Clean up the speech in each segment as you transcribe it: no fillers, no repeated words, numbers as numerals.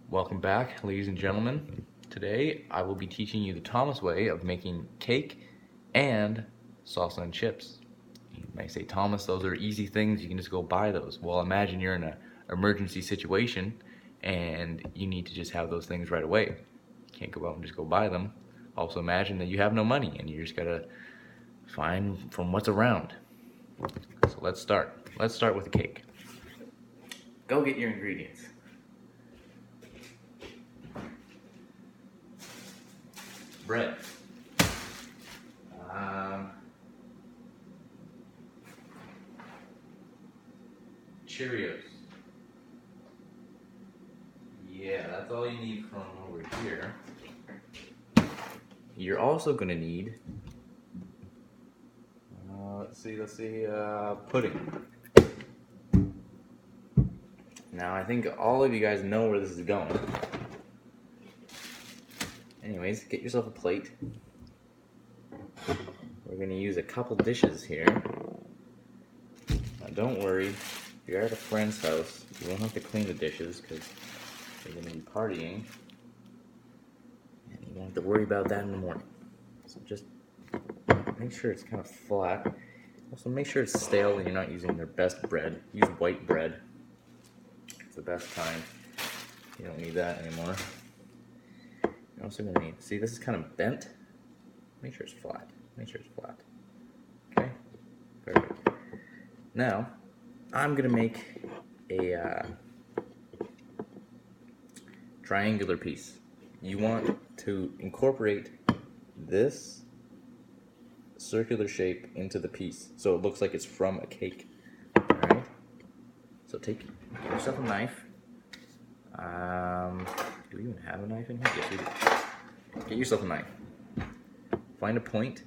Welcome back, ladies and gentlemen. Today I will be teaching you the Thomas way of making cake and salsa and chips. You may say, Thomas, those are easy things, you can just go buy those. Well, imagine you're in an emergency situation and you need to just have those things right away. You can't go out and just go buy them. Also imagine that you have no money and you just gotta find from what's around. So let's start. Let's start with the cake. Go get your ingredients. Bread. Cheerios. Yeah, that's all you need from over here. You're also gonna need, let's see, pudding. Now I think all of you guys know where this is going. Anyways, get yourself a plate. We're gonna use a couple dishes here. Now don't worry, if you're at a friend's house, you won't have to clean the dishes because they're gonna be partying. And you won't have to worry about that in the morning. So just make sure it's kind of flat. Also make sure it's stale and you're not using their best bread. Use white bread. It's the best kind. You don't need that anymore. You're also going to need, see this is kind of bent. Make sure it's flat. Make sure it's flat. Okay? Perfect. Now, I'm going to make a triangular piece. You want to incorporate this circular shape into the piece so it looks like it's from a cake. Alright? So get yourself a knife. Do we even have a knife in here? Yes, we do. Get yourself a knife. Find a point.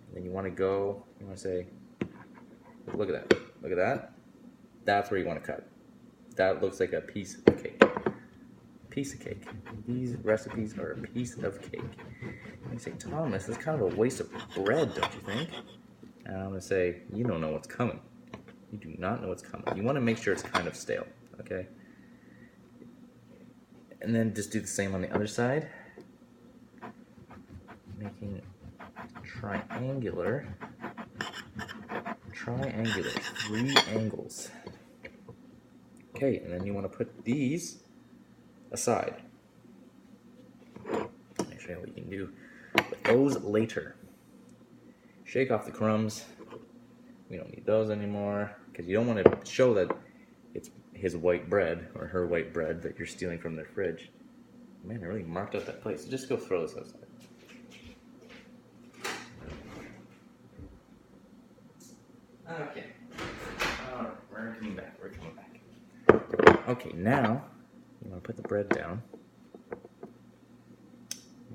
And then you want to say, look at that. Look at that. That's where you want to cut. That looks like a piece of cake. Piece of cake. These recipes are a piece of cake. And you say, Thomas, this is kind of a waste of bread, don't you think? And I'm going to say, you don't know what's coming. You do not know what's coming. You want to make sure it's kind of stale, okay? And then just do the same on the other side. Making triangular, 3 angles. Okay, and then you want to put these aside. I'll show you what you can do with those later. Shake off the crumbs. We don't need those anymore because you don't want to show that it's his white bread or her white bread that you're stealing from their fridge. Man, I really marked out that place. So just go throw this outside. Okay. Alright, we're coming back. Okay, now you want to put the bread down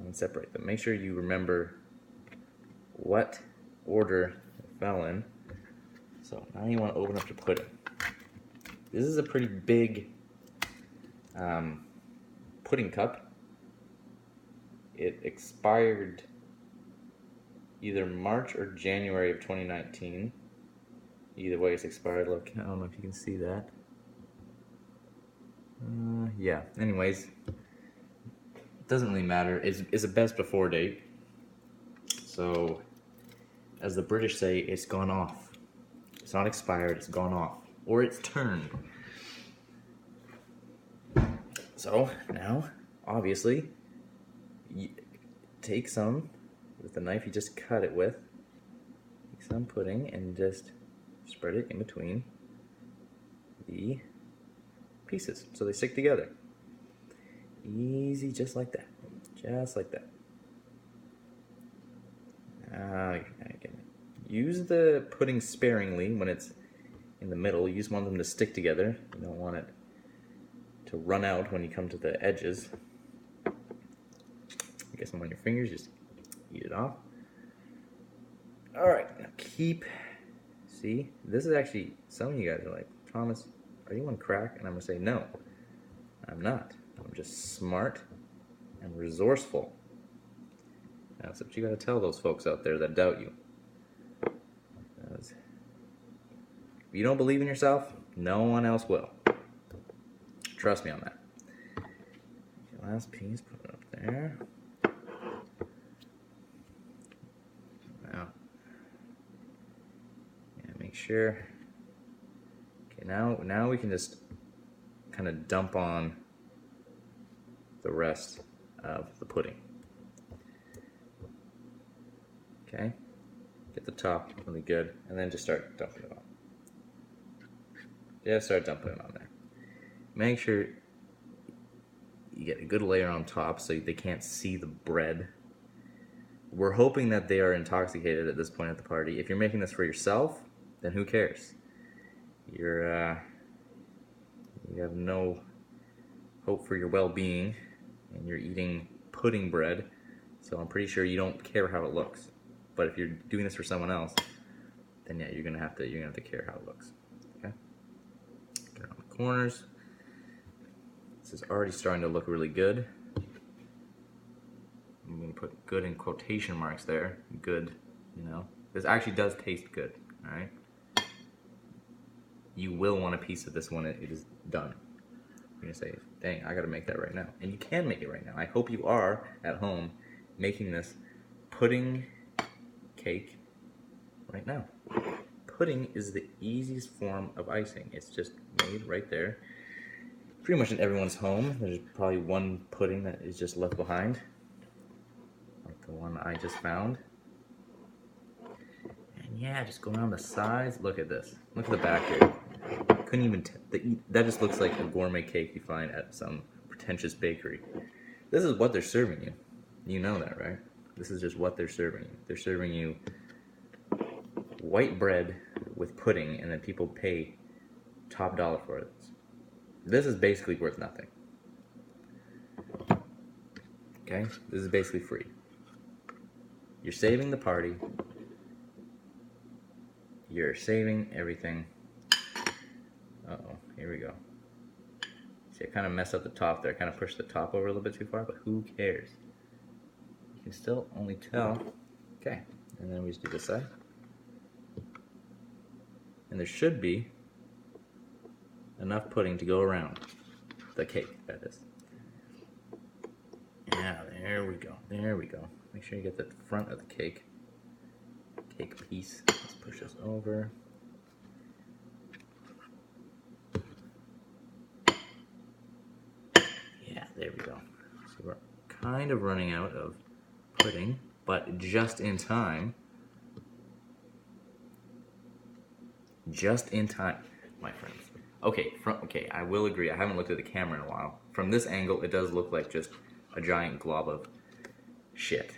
and separate them. Make sure you remember what order it fell in. So now you want to open up your pudding. This is a pretty big pudding cup. It expired either March or January of 2019. Either way, it's expired. Look, I don't know if you can see that. Yeah. Anyways, it doesn't really matter. It's a best before date. So, as the British say, it's gone off. It's not expired. It's gone off, or it's turned. So now, obviously, you take some with the knife you just cut it with. Take some pudding and just spread it in between the pieces so they stick together. Easy, just like that. Just like that. Use the pudding sparingly when it's in the middle. You just want them to stick together. You don't want it to run out when you come to the edges. Get some on your fingers, just eat it off. Alright, now see, this is actually, some of you guys are like, Thomas, are you on crack? And I'm going to say, no, I'm not. I'm just smart and resourceful. That's what you got to tell those folks out there that doubt you. If you don't believe in yourself, no one else will. Trust me on that. Okay, last piece, put it up there. Now, yeah, make sure. Okay, now we can just kind of dump on the rest of the pudding. Okay, get the top really good, and then just start dumping it on. Just start dumping it on there. Make sure you get a good layer on top so they can't see the bread. We're hoping that they are intoxicated at this point at the party. If you're making this for yourself, then who cares? You have no hope for your well-being, and you're eating pudding bread, so I'm pretty sure you don't care how it looks. But if you're doing this for someone else, then yeah, you're gonna have to care how it looks. Okay. Get around the corners. This is already starting to look really good. I'm gonna put good in quotation marks there. Good, This actually does taste good, all right? You will want a piece of this when it is done. You're gonna say, dang, I gotta make that right now. And you can make it right now. I hope you are at home making this pudding cake right now. Pudding is the easiest form of icing. It's just made right there. Pretty much in everyone's home. There's probably one pudding that is just left behind, like the one I just found. And yeah, just go around the sides. Look at this. Look at the back here. Couldn't even that just looks like a gourmet cake you find at some pretentious bakery. This is what they're serving you. You know that, right? This is just what they're serving you. They're serving you white bread with pudding, and then people pay top dollar for it. This is basically worth nothing. Okay? This is basically free. You're saving the party. You're saving everything. Uh-oh, here we go. See, I kind of messed up the top there. I kind of pushed the top over a little bit too far, but who cares? You can still only tell. Okay, and then we just do this side. And there should be enough pudding to go around the cake, that is. Yeah, there we go. There we go. Make sure you get the front of the cake piece. Let's push this over. Yeah, there we go. So we're kind of running out of pudding, but just in time. Just in time, my friends. Okay, I will agree. I haven't looked at the camera in a while. From this angle, it does look like just a giant glob of shit.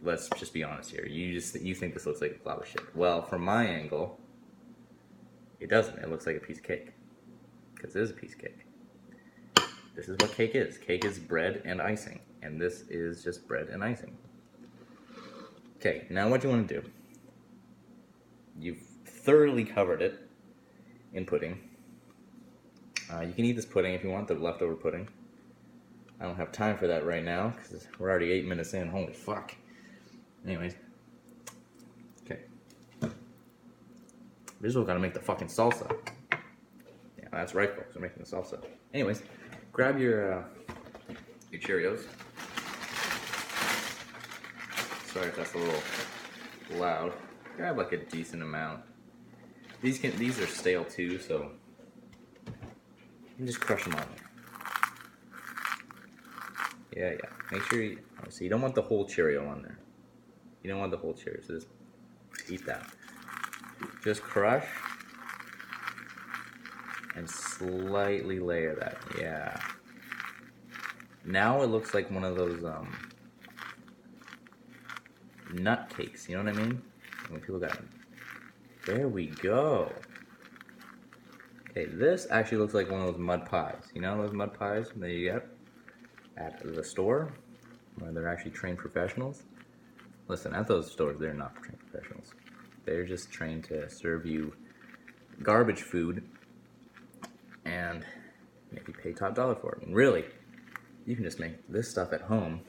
Let's just be honest here. You think this looks like a glob of shit. Well, from my angle, it doesn't. It looks like a piece of cake. Because it is a piece of cake. This is what cake is. Cake is bread and icing. And this is just bread and icing. Okay, now what you want to do. You've thoroughly covered it in pudding. You can eat this pudding if you want, the leftover pudding. I don't have time for that right now because we're already 8 minutes in. Holy fuck. Anyways. Okay. This is what gotta make the fucking salsa. Yeah, that's right, folks. We're making the salsa. Anyways, grab your Cheerios. Sorry if that's a little loud. Grab like a decent amount. These are stale too, so you can just crush them on there. Yeah. Make sure you don't want the whole Cheerio on there. You don't want the whole Cheerio, so just eat that. Just crush and slightly layer that. Yeah. Now it looks like one of those nut cakes. You know what I mean? When people got. There we go. Okay, this actually looks like one of those mud pies. You know those mud pies that you get at the store, where they're actually trained professionals? Listen, at those stores, they're not trained professionals. They're just trained to serve you garbage food and maybe pay top dollar for it. And really, you can just make this stuff at home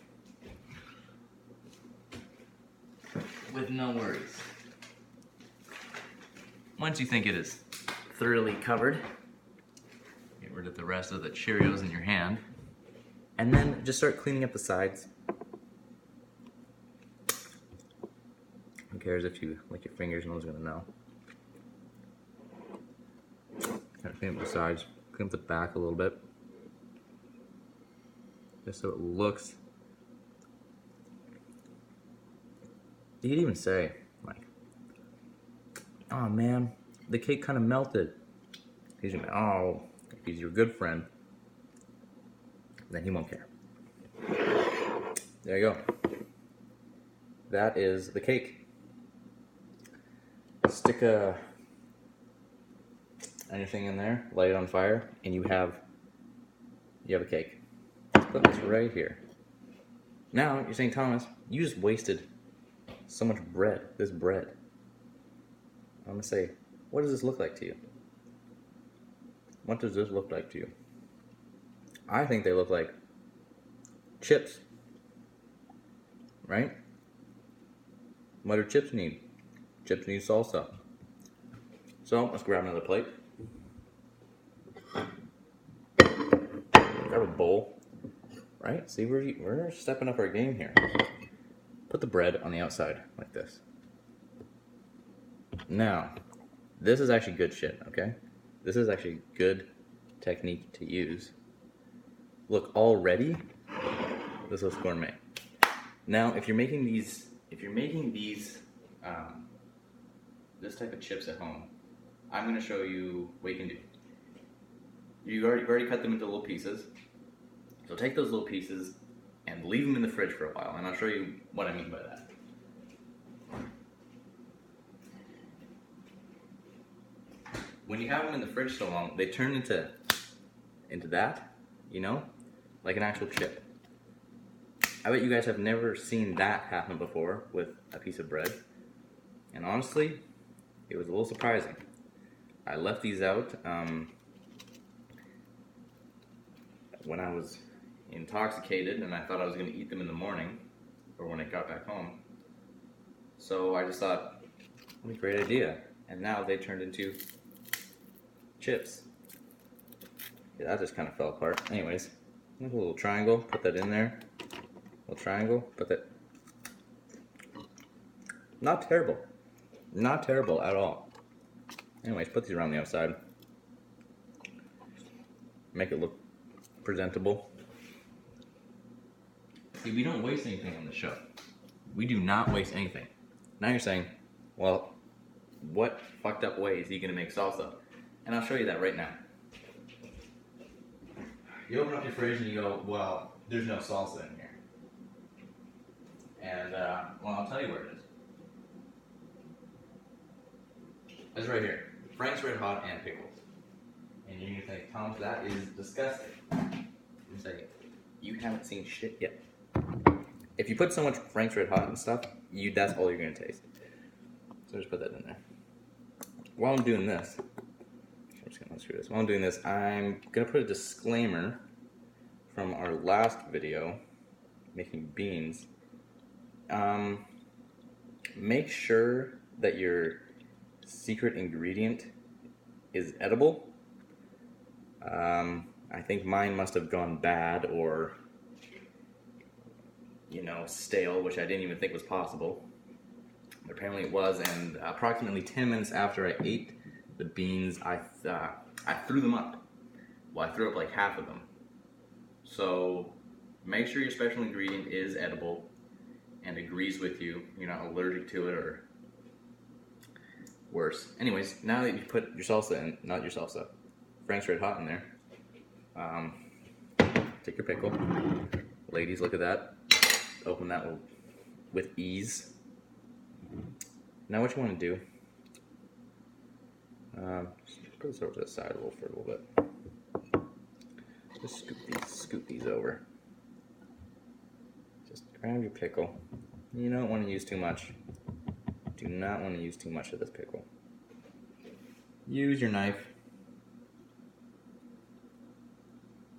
with no worries. Once you think it is thoroughly covered, here Get rid of the rest of the Cheerios in your hand. And then just start cleaning up the sides. Who cares if you lick your fingers, no one's gonna know. Clean up the sides, clean up the back a little bit. Just so it looks. You could even say, like, oh man, the cake kind of melted. He's gonna be, oh, if he's your good friend, then he won't care. There you go. That is the cake. Stick anything in there, light it on fire, and you have a cake. Let's put this right here. Now you're saying, Thomas, you just wasted so much bread. This bread. I'm gonna say, what does this look like to you? What does this look like to you? I think they look like chips, right? What do chips need? Chips need salsa. So let's grab another plate. Grab a bowl, right? See, we're stepping up our game here. Put the bread on the outside like this. Now, this is actually good shit, okay? This is actually good technique to use. Look, already, this looks gourmet. Now, if you're making these, this type of chips at home, I'm going to show you what you can do. You've already cut them into little pieces. So take those little pieces and leave them in the fridge for a while, and I'll show you what I mean by that. When you have them in the fridge so long, they turn into that, you know, like an actual chip. I bet you guys have never seen that happen before with a piece of bread. And honestly, it was a little surprising. I left these out when I was intoxicated, and I thought I was going to eat them in the morning or when I got back home. So I just thought, what a great idea. And now they turned into chips. Yeah, that just kind of fell apart. Anyways, make a little triangle, put that in there. Little triangle, put that. Not terrible. Not terrible at all. Anyways, put these around the outside. Make it look presentable. See, we don't waste anything on the show. We do not waste anything. Now you're saying, well, what fucked up way is he going to make salsa? And I'll show you that right now. You open up your fridge and you go, well, there's no salsa in here. And, well, I'll tell you where it is. It's right here. Frank's Red Hot and pickles. And you're going to think, Tom, that is disgusting. And say, you haven't seen shit yet. If you put so much Frank's Red Hot and stuff, that's all you're going to taste. So just put that in there. While I'm doing this, I'm just going to unscrew this. While I'm doing this, I'm going to put a disclaimer from our last video, making beans. Make sure that your secret ingredient is edible. I think mine must have gone bad or, stale, which I didn't even think was possible. But apparently it was, and approximately 10 minutes after I ate the beans, I threw them up. Well, I threw up like half of them. So make sure your special ingredient is edible and agrees with you. You're not allergic to it or worse. Anyways, now that you put your salsa in, not your salsa, Frank's Red Hot in there, take your pickle. Ladies, look at that. Open that with ease. Now what you want to do, just put this over to the side for a little bit. Just scoop these over. Just grab your pickle. You don't want to use too much. Do not want to use too much of this pickle. Use your knife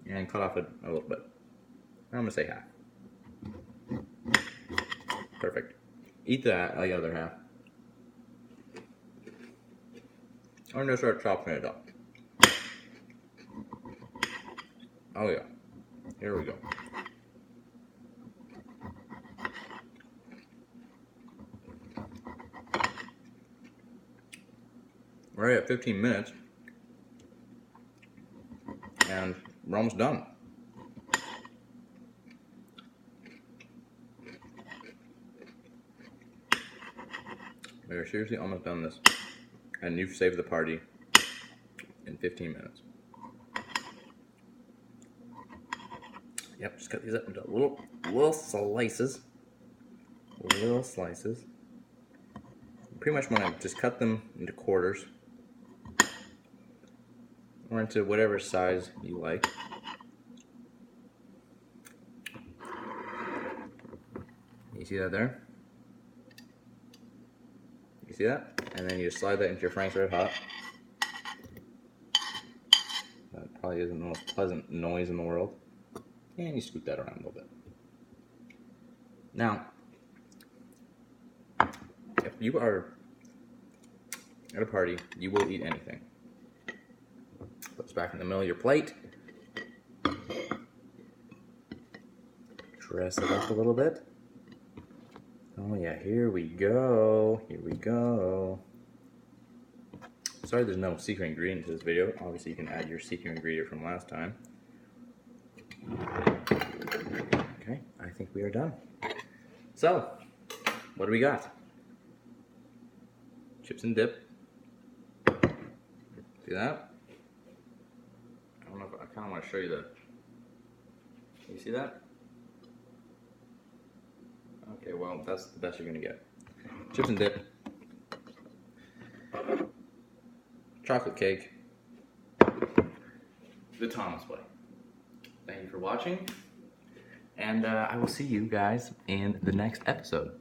and cut off a little bit. I'm going to say half. Perfect. Eat the other half. I'm going to start chopping it up. Oh yeah, here we go. We're already at 15 minutes, and we're almost done. We're seriously almost done this, and you've saved the party in 15 minutes. Yep, just cut these up into little slices. Little slices. Pretty much want to just cut them into quarters, or into whatever size you like. You see that there? You see that? And then you just slide that into your Frank's Red Hot. That probably isn't the most pleasant noise in the world. And you scoot that around a little bit. Now, if you are at a party, you will eat anything. Put this back in the middle of your plate. Dress it up a little bit. Oh yeah, here we go. Here we go. Sorry there's no secret ingredient to this video. Obviously you can add your secret ingredient from last time. Okay, I think we are done. So, what do we got? Chips and dip. See that? I don't know if I kind of want to show you the... You see that? Okay, well, that's the best you're going to get. Chips and dip. Chocolate cake. The Thomas way. Thank you for watching. And I will see you guys in the next episode.